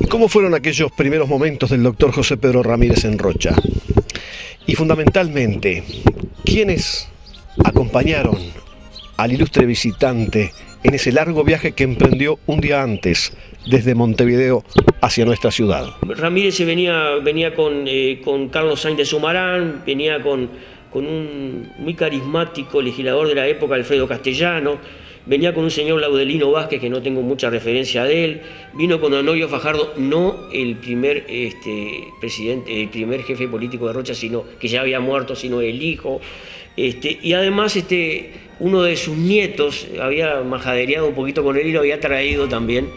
¿Cómo fueron aquellos primeros momentos del doctor José Pedro Ramírez en Rocha? Y fundamentalmente, ¿quiénes acompañaron al ilustre visitante en ese largo viaje que emprendió un día antes desde Montevideo hacia nuestra ciudad? Ramírez venía con Carlos Sainz de Sumarán, venía con un muy carismático legislador de la época, Alfredo Castellano, venía con un señor Laudelino Vázquez, que no tengo mucha referencia de él, vino con Honorio Fajardo, no el primer presidente, el primer jefe político de Rocha, sino que ya había muerto, sino el hijo. Y además uno de sus nietos había majadereado un poquito con él y lo había traído también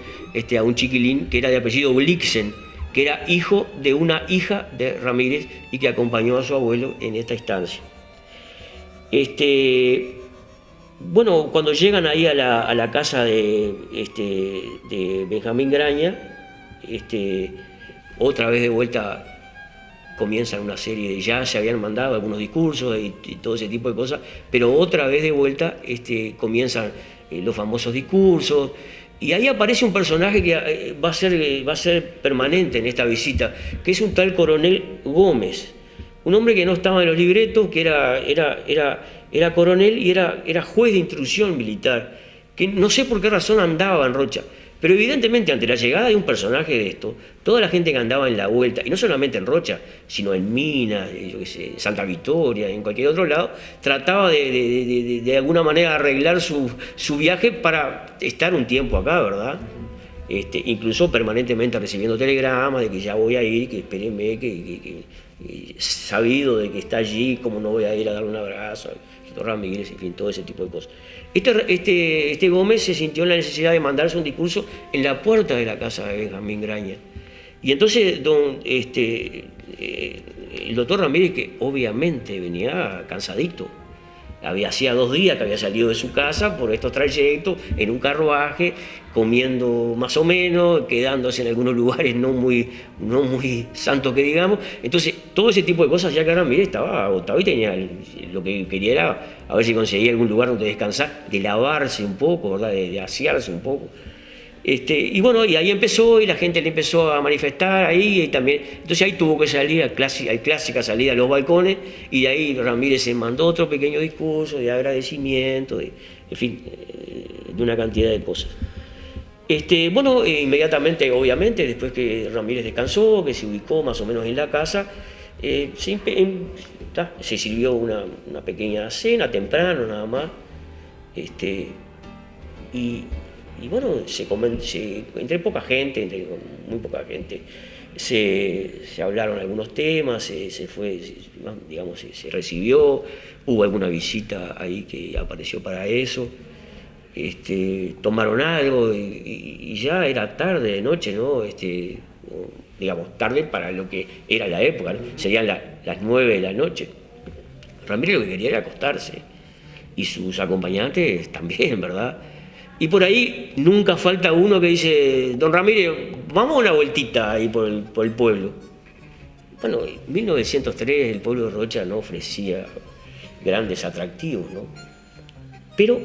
a un chiquilín que era de apellido Blixen, que era hijo de una hija de Ramírez y que acompañó a su abuelo en esta instancia. Bueno, cuando llegan ahí a la casa de Benjamín Graña, otra vez de vuelta comienzan una serie de, ya se habían mandado algunos discursos y todo ese tipo de cosas, pero otra vez de vuelta comienzan los famosos discursos, y ahí aparece un personaje que va a ser permanente en esta visita, que es un tal Coronel Gómez, un hombre que no estaba en los libretos, que era coronel y era juez de instrucción militar, que no sé por qué razón andaba en Rocha. Pero evidentemente ante la llegada de un personaje de esto, toda la gente que andaba en la vuelta, y no solamente en Rocha, sino en Minas, yo qué sé, Santa Victoria, en cualquier otro lado, trataba de alguna manera arreglar su viaje para estar un tiempo acá, ¿verdad? Incluso permanentemente recibiendo telegramas de que ya voy a ir, que espérenme, que sabido de que está allí, como no voy a ir a darle un abrazo, Ramírez, en fin, todo ese tipo de cosas. Este Gómez se sintió en la necesidad de mandarse un discurso en la puerta de la casa de Benjamín Graña. Y entonces el doctor Ramírez, que obviamente venía cansadito, hacía 2 días que había salido de su casa por estos trayectos, en un carruaje, comiendo más o menos, quedándose en algunos lugares no muy santos que digamos. Entonces, todo ese tipo de cosas, ya que Ramírez estaba agotado y tenía lo que quería era a ver si conseguía algún lugar donde descansar, de lavarse un poco, ¿verdad? De asearse un poco. Y bueno, y ahí empezó, y la gente le empezó a manifestar ahí, y también, entonces ahí tuvo que salir, hay clásica salida a los balcones, y de ahí Ramírez se mandó otro pequeño discurso de agradecimiento, en fin, de una cantidad de cosas. Bueno, inmediatamente, obviamente, después que Ramírez descansó, que se ubicó más o menos en la casa, se sirvió una pequeña cena temprano nada más, y bueno, entre poca gente, muy poca gente, se hablaron algunos temas, se recibió, hubo alguna visita ahí que apareció para eso, tomaron algo y ya era tarde de noche, ¿no? Digamos, tarde para lo que era la época, ¿no? Serían las 9 de la noche. Ramírez lo que quería era acostarse, y sus acompañantes también, ¿verdad? Y por ahí nunca falta uno que dice: don Ramírez, vamos a una vueltita ahí por el pueblo. Bueno, en 1903 el pueblo de Rocha no ofrecía grandes atractivos, ¿no? Pero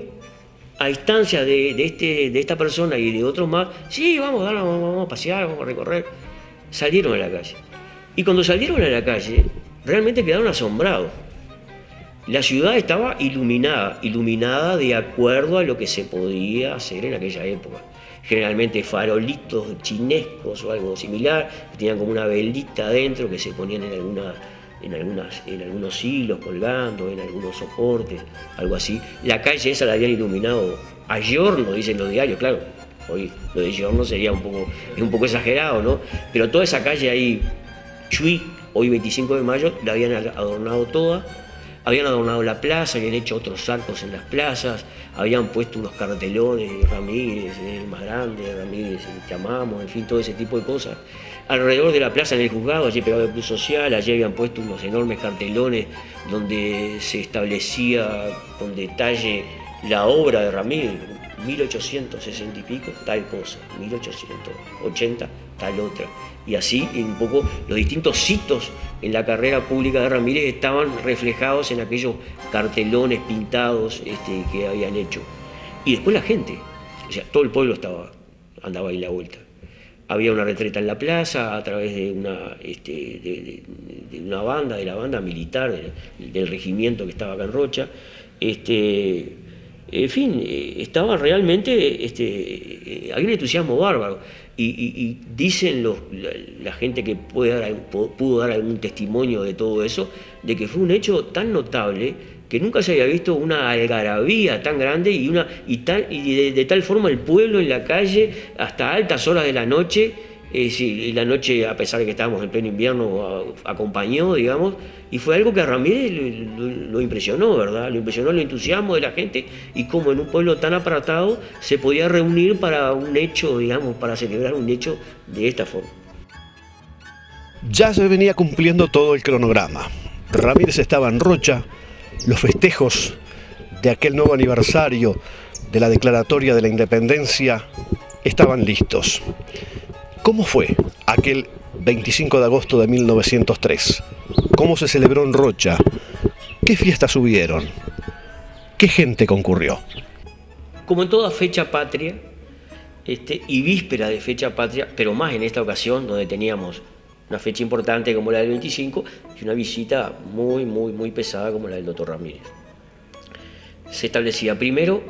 a instancia de esta persona y de otros más, sí, vamos a pasear, vamos a recorrer. Salieron a la calle. Y cuando salieron a la calle, realmente quedaron asombrados. La ciudad estaba iluminada de acuerdo a lo que se podía hacer en aquella época. Generalmente farolitos chinescos o algo similar, que tenían como una velita adentro que se ponían en algunos hilos colgando, en algunos soportes, algo así. La calle esa la habían iluminado a giorno, dicen los diarios, claro. Hoy lo de giorno sería un poco exagerado, ¿no? Pero toda esa calle ahí, Chuy, hoy 25 de mayo, la habían adornado toda. Habían adornado la plaza, habían hecho otros arcos en las plazas, habían puesto unos cartelones de Ramírez, el más grande, Ramírez, te amamos, en fin, todo ese tipo de cosas. Alrededor de la plaza, en el juzgado, allí pegado el Club Social, allí habían puesto unos enormes cartelones donde se establecía con detalle la obra de Ramírez, 1860 y pico, tal cosa, 1880, tal otra. Y así, un poco, los distintos hitos en la carrera pública de Ramírez estaban reflejados en aquellos cartelones pintados que habían hecho. Y después la gente, o sea, todo el pueblo andaba ahí a la vuelta. había una retreta en la plaza a través de una banda, de la banda militar, del regimiento que estaba acá en Rocha. En fin, estaba realmente, había un entusiasmo bárbaro. Y dicen la gente que pudo dar algún testimonio de todo eso, de que fue un hecho tan notable que nunca se había visto una algarabía tan grande y de tal forma el pueblo en la calle hasta altas horas de la noche. Y la noche, a pesar de que estábamos en pleno invierno, acompañó, digamos, y fue algo que a Ramírez lo impresionó, ¿verdad? Lo impresionó el entusiasmo de la gente y cómo en un pueblo tan apartado se podía reunir para un hecho, digamos, para celebrar un hecho de esta forma. Ya se venía cumpliendo todo el cronograma. Ramírez estaba en Rocha, los festejos de aquel nuevo aniversario de la declaratoria de la independencia estaban listos. ¿Cómo fue aquel 25 de agosto de 1903? ¿Cómo se celebró en Rocha? ¿Qué fiestas hubieron? ¿Qué gente concurrió? Como en toda fecha patria, y víspera de fecha patria, pero más en esta ocasión, donde teníamos una fecha importante como la del 25 y una visita muy, muy, muy pesada como la del doctor Ramírez. Se establecía primero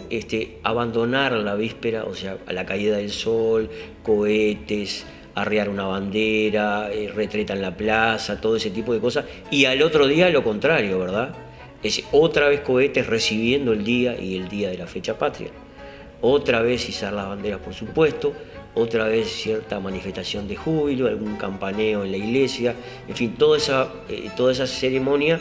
abandonar la víspera, o sea, a la caída del sol, cohetes, arriar una bandera, retreta en la plaza, todo ese tipo de cosas, y al otro día lo contrario, ¿verdad? Es otra vez cohetes recibiendo el día y el día de la fecha patria. Otra vez izar las banderas, por supuesto, otra vez cierta manifestación de júbilo, algún campaneo en la iglesia, en fin, toda esa ceremonia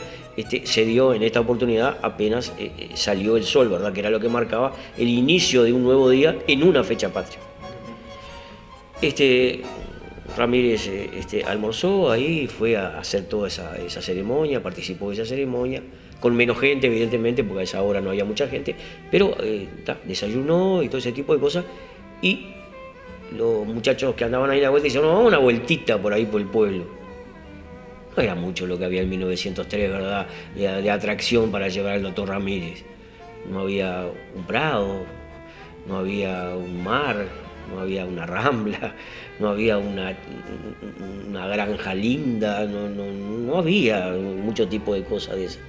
se dio en esta oportunidad apenas salió el sol, ¿verdad? Que era lo que marcaba el inicio de un nuevo día en una fecha patria. Ramírez almorzó ahí, fue a hacer toda esa ceremonia, participó de esa ceremonia, con menos gente, evidentemente, porque a esa hora no había mucha gente, pero desayunó y todo ese tipo de cosas, y los muchachos que andaban ahí a la vuelta dijeron, no, vamos a una vueltita por ahí por el pueblo. No era mucho lo que había en 1903, ¿verdad?, de atracción para llevar al doctor Ramírez. No había un prado, no había un mar, no había una rambla, no había una granja linda, no había mucho tipo de cosas de esas.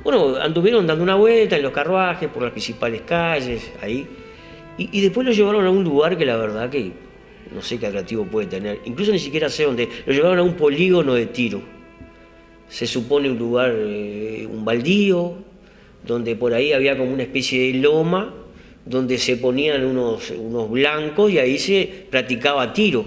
Bueno, anduvieron dando una vuelta en los carruajes por las principales calles, ahí, y después lo llevaron a un lugar que la verdad que no sé qué atractivo puede tener, incluso ni siquiera sé dónde, lo llevaron a un polígono de tiro. Se supone un lugar, un baldío, donde por ahí había como una especie de loma, donde se ponían unos blancos y ahí se practicaba tiro.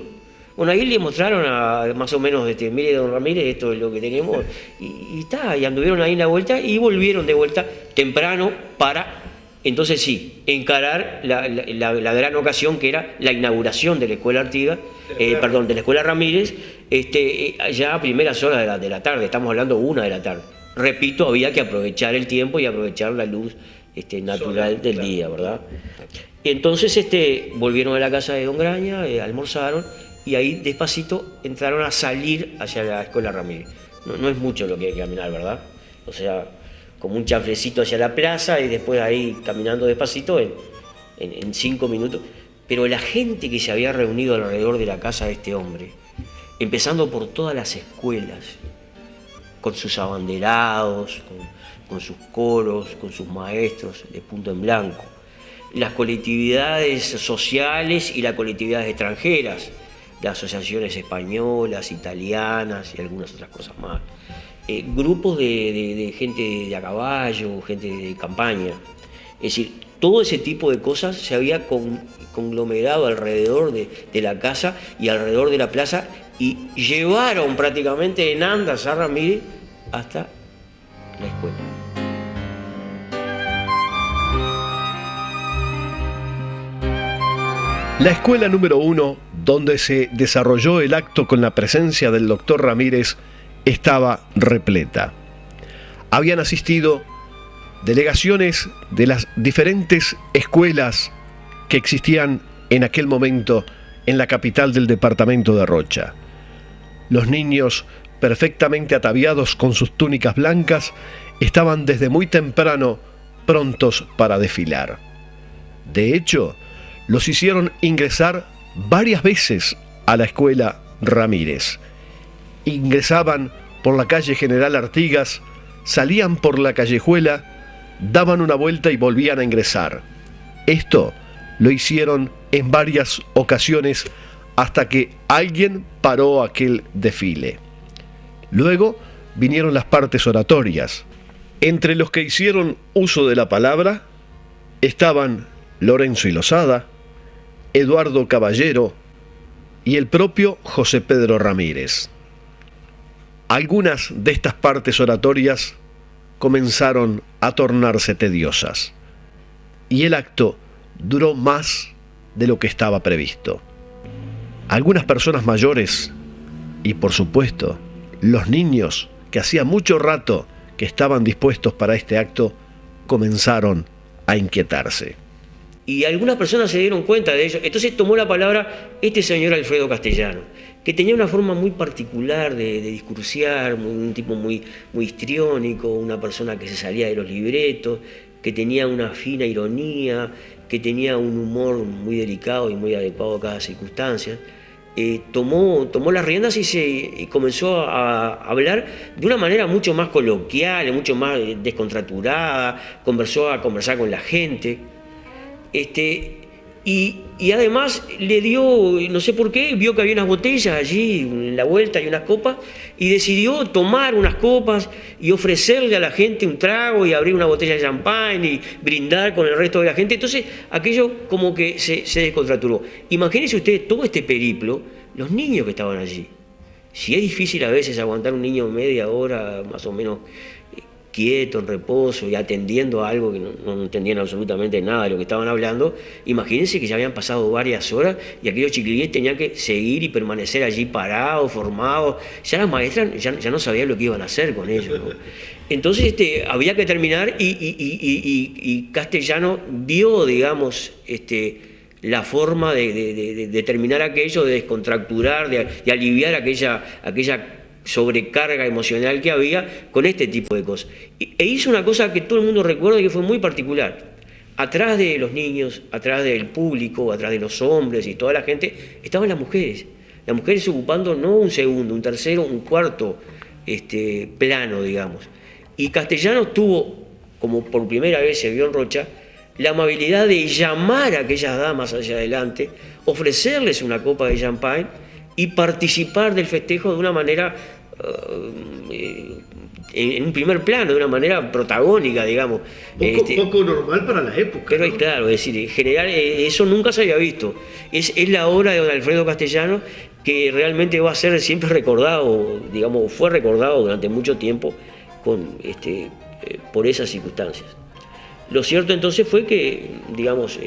Bueno, ahí le mostraron más o menos, mire don Ramírez, esto es lo que tenemos, y anduvieron ahí en la vuelta y volvieron de vuelta temprano para, entonces sí, encarar la gran ocasión que era la inauguración de la Escuela Artigas, de la Escuela Ramírez, ya a primeras horas de la tarde, estamos hablando 1 de la tarde. Repito, había que aprovechar el tiempo y aprovechar la luz natural del día, ¿verdad? Entonces volvieron a la casa de don Graña, almorzaron, y ahí despacito entraron a salir hacia la Escuela Ramírez. No es mucho lo que hay que caminar, ¿verdad? O sea, como un chanflecito hacia la plaza y después ahí caminando despacito en 5 minutos. Pero la gente que se había reunido alrededor de la casa de este hombre, empezando por todas las escuelas, con sus abanderados, con sus coros, con sus maestros de punto en blanco, las colectividades sociales y las colectividades extranjeras, las asociaciones españolas, italianas y algunas otras cosas más, grupos de gente de a caballo, gente de campaña, es decir, todo ese tipo de cosas se había conglomerado alrededor de la casa y alrededor de la plaza y llevaron prácticamente en andas a Ramírez hasta la escuela. La escuela número 1, donde se desarrolló el acto con la presencia del doctor Ramírez, estaba repleta. Habían asistido delegaciones de las diferentes escuelas que existían en aquel momento en la capital del departamento de Rocha. Los niños, perfectamente ataviados con sus túnicas blancas, estaban desde muy temprano prontos para desfilar. De hecho, los hicieron ingresar varias veces a la escuela Ramírez. Ingresaban por la calle General Artigas, salían por la callejuela, daban una vuelta y volvían a ingresar. Esto lo hicieron en varias ocasiones hasta que alguien paró aquel desfile. Luego vinieron las partes oratorias. Entre los que hicieron uso de la palabra estaban Lorenzo y Lozada, Eduardo Caballero y el propio José Pedro Ramírez. Algunas de estas partes oratorias comenzaron a tornarse tediosas y el acto duró más de lo que estaba previsto. Algunas personas mayores y, por supuesto, los niños que hacía mucho rato que estaban dispuestos para este acto comenzaron a inquietarse. Y algunas personas se dieron cuenta de ello. Entonces tomó la palabra este señor Alfredo Castellano, que tenía una forma muy particular de discursiar, un tipo muy histriónico, una persona que se salía de los libretos, que tenía una fina ironía, que tenía un humor muy delicado y muy adecuado a cada circunstancia. Tomó las riendas y comenzó a hablar de una manera mucho más coloquial, mucho más descontracturada, comenzó a conversar con la gente. Y además le dio, no sé por qué, vio que había unas botellas allí en la vuelta y unas copas, y decidió tomar unas copas y ofrecerle a la gente un trago y abrir una botella de champán y brindar con el resto de la gente. Entonces aquello como que se descontracturó. Imagínense ustedes todo este periplo, los niños que estaban allí. Si es difícil a veces aguantar un niño media hora más o menos quieto, en reposo y atendiendo a algo que no entendían absolutamente nada de lo que estaban hablando, imagínense que ya habían pasado varias horas y aquellos chiquilines tenían que seguir y permanecer allí parados, formados. Ya las maestras ya no sabían lo que iban a hacer con ellos, ¿no? Entonces había que terminar y Castellano vio, digamos, la forma de terminar aquello, de descontracturar, de aliviar aquella sobrecarga emocional que había con este tipo de cosas. E hizo una cosa que todo el mundo recuerda y que fue muy particular. Atrás de los niños, atrás del público, atrás de los hombres y toda la gente, estaban las mujeres. Las mujeres ocupando no un segundo, un tercero, un cuarto plano, digamos. Y Castellanos tuvo, como por primera vez se vio en Rocha, la amabilidad de llamar a aquellas damas hacia adelante, ofrecerles una copa de champán y participar del festejo de una manera, en un primer plano, de una manera protagónica, digamos. Poco normal para la época. Pero ¿no? Claro, es decir, en general eso nunca se había visto. Es la obra de don Alfredo Castellano que realmente va a ser siempre recordado, digamos, fue recordado durante mucho tiempo por esas circunstancias. Lo cierto entonces fue que, digamos,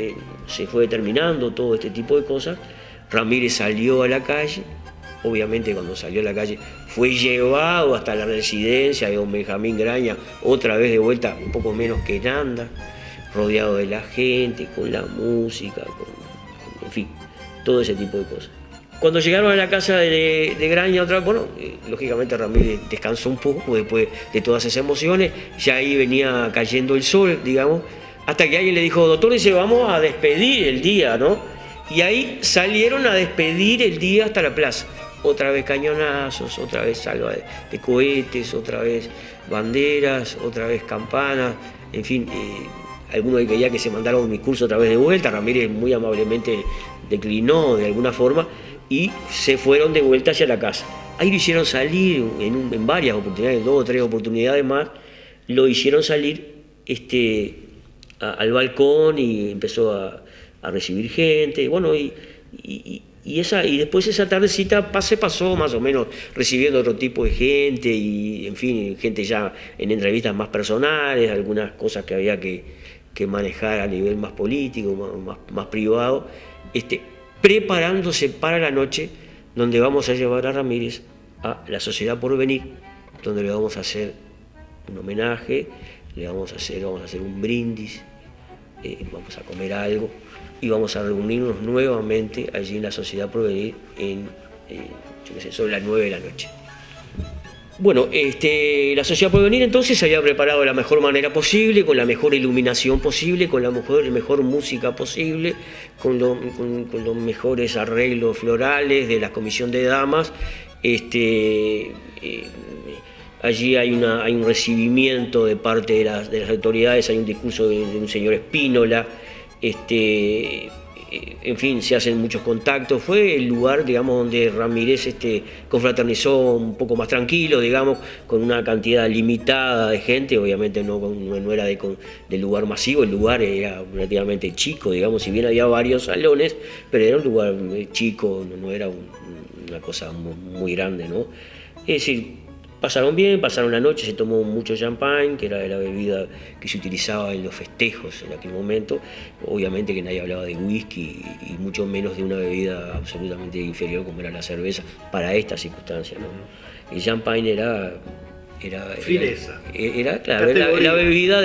se fue determinando todo este tipo de cosas. Ramírez salió a la calle, obviamente cuando salió a la calle fue llevado hasta la residencia de don Benjamín Graña, otra vez de vuelta, un poco menos que en anda, rodeado de la gente, con la música, en fin, todo ese tipo de cosas. Cuando llegaron a la casa de Graña otra vez, bueno, lógicamente Ramírez descansó un poco después de todas esas emociones, ya ahí venía cayendo el sol, digamos, hasta que alguien le dijo, doctor, dice, vamos a despedir el día, ¿no? Y ahí salieron a despedir el día hasta la plaza. Otra vez cañonazos, otra vez salva de cohetes, otra vez banderas, otra vez campanas, en fin, algunos quería que se mandara un discurso otra vez de vuelta. Ramírez muy amablemente declinó de alguna forma y se fueron de vuelta hacia la casa. Ahí lo hicieron salir en varias oportunidades, 2 o 3 oportunidades más, lo hicieron salir al balcón y empezó a recibir gente, bueno, y después esa tardecita se pasó más o menos recibiendo otro tipo de gente y, en fin, gente ya en entrevistas más personales, algunas cosas que había que manejar a nivel más político, más privado, preparándose para la noche donde vamos a llevar a Ramírez a la Sociedad Porvenir, donde le vamos a hacer un homenaje, vamos a hacer un brindis, vamos a comer algo y vamos a reunirnos nuevamente allí en la Sociedad Porvenir sobre las 9 de la noche. Bueno, la Sociedad Porvenir entonces se había preparado de la mejor manera posible, con la mejor iluminación posible, con la mejor música posible, con los mejores arreglos florales de la comisión de damas. Allí hay un recibimiento de parte de las autoridades, hay un discurso de un señor Espínola, en fin, se hacen muchos contactos. Fue el lugar, digamos, donde Ramírez confraternizó un poco más tranquilo, digamos, con una cantidad limitada de gente. Obviamente no era del lugar masivo, el lugar era relativamente chico, digamos, si bien había varios salones, pero era un lugar chico, no era una cosa muy grande, ¿no? Es decir, pasaron bien, pasaron la noche, se tomó mucho champán, que era la bebida que se utilizaba en los festejos en aquel momento. Obviamente que nadie hablaba de whisky y mucho menos de una bebida absolutamente inferior como era la cerveza para estas circunstancias, ¿no? El champán era claro, la bebida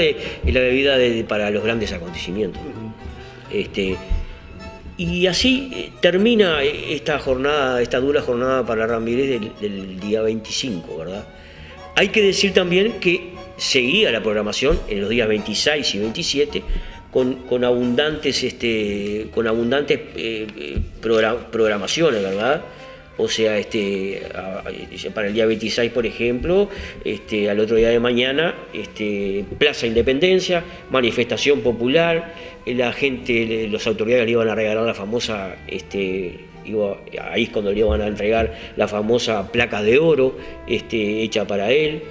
para los grandes acontecimientos. Y así termina esta dura jornada para Ramírez del día 25, ¿verdad? Hay que decir también que seguía la programación en los días 26 y 27 con abundantes programaciones, ¿verdad? O sea, para el día 26, por ejemplo, al otro día de mañana, Plaza Independencia, manifestación popular, la gente, las autoridades le iban a regalar la famosa, ahí es cuando le iban a entregar la famosa placa de oro, hecha para él.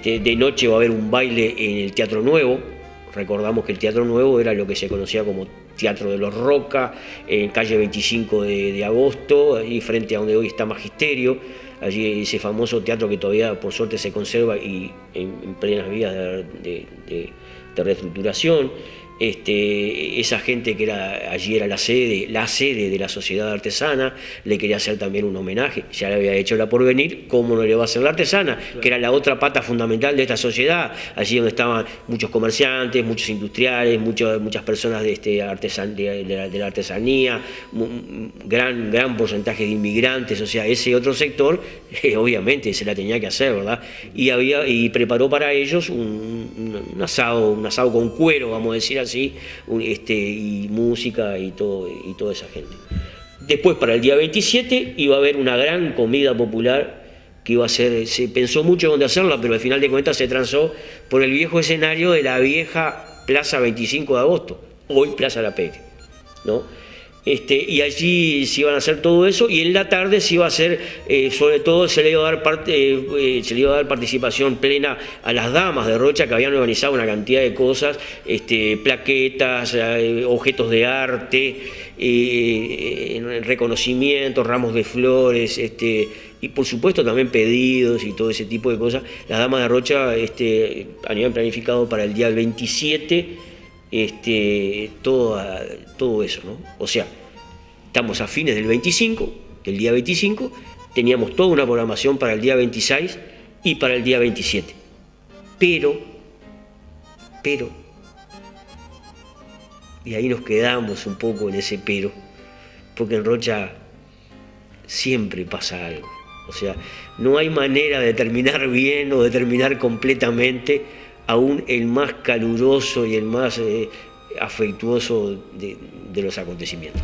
De noche va a haber un baile en el Teatro Nuevo. Recordamos que el Teatro Nuevo era lo que se conocía como Teatro de los Roca, en calle 25 de agosto, ahí frente a donde hoy está Magisterio, allí ese famoso teatro que todavía por suerte se conserva y en plenas vías de reestructuración. Esa gente que allí era la sede de la Sociedad Artesana, le quería hacer también un homenaje. Ya le había hecho la Porvenir, ¿cómo no le va a hacer la Artesana? Claro. Que era la otra pata fundamental de esta sociedad, allí donde estaban muchos comerciantes, muchos industriales, muchas personas de la artesanía, gran porcentaje de inmigrantes. O sea, ese otro sector obviamente se la tenía que hacer, ¿verdad? Y preparó para ellos un asado con cuero, vamos a decir así, y música y toda esa gente. Después, para el día 27, iba a haber una gran comida popular que iba a ser, se pensó mucho dónde hacerla, pero al final de cuentas se transó por el viejo escenario de la vieja Plaza 25 de Agosto, hoy Plaza La Pere, ¿no? Y allí se iban a hacer todo eso, y en la tarde se iba a hacer, sobre todo se le iba a dar participación plena a las damas de Rocha, que habían organizado una cantidad de cosas, plaquetas, objetos de arte, reconocimientos, ramos de flores, y por supuesto también pedidos y todo ese tipo de cosas. Las damas de Rocha habían planificado para el día 27 todo eso, ¿no? O sea, estamos a fines del 25, del día 25, teníamos toda una programación para el día 26 y para el día 27. Pero, y ahí nos quedamos un poco en ese pero, porque en Rocha siempre pasa algo. O sea, no hay manera de terminar bien o de terminar completamente, aún el más caluroso y el más afectuoso de los acontecimientos.